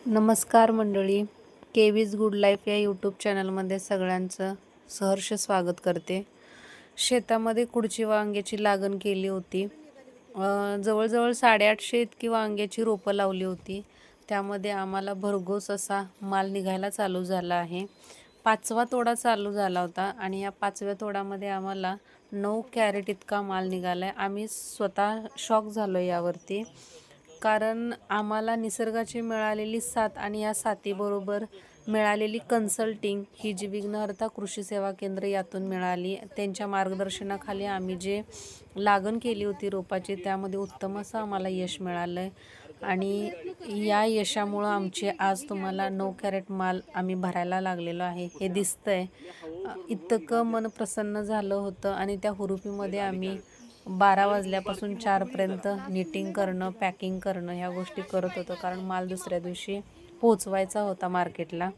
नमस्कार मंडळी, KVs good life या यूट्यूब चॅनलमध्ये सगळ्यांचं सहर्ष स्वागत करते. शेतामध्ये कुडची वांग्याची लागण केली होती. जवळजवळ 850 इतकी वांग्याची रोपं लावली होती. त्यामध्ये आम्हाला भरघोस असा माल निघायला चालू झाला आहे. 5वा तोडा चालू झाला होता आणि या 5व्या तोडामध्ये आम्हाला 9 कॅरेट इतका माल निघाला आहे. आम्ही स्वतः शॉक झालो यावरती, कारण आम्हाला निसर्गाची मिळालेली साथ आणि या साथीबरोबर मिळालेली कन्सल्टिंग ही जी विघ्नहर्ता कृषी सेवा केंद्र यातून मिळाली. त्यांच्या मार्गदर्शनाखाली आम्ही जे लागण केली होती रोपाची, त्यामध्ये उत्तम असं आम्हाला यश मिळालं आहे आणि या यशामुळं आमचे आज तुम्हाला 9 कॅरेट माल आम्ही भरायला लागलेलो आहे हे दिसतंय. इतकं मन प्रसन्न झालं होतं आणि त्या हुरूपीमध्ये आम्ही 12 वाजल्यापासून 4पर्यंत नीटिंग करणं, पॅकिंग करणं ह्या गोष्टी करत होतो, कारण माल दुसऱ्या दिवशी पोचवायचा होता मार्केटला.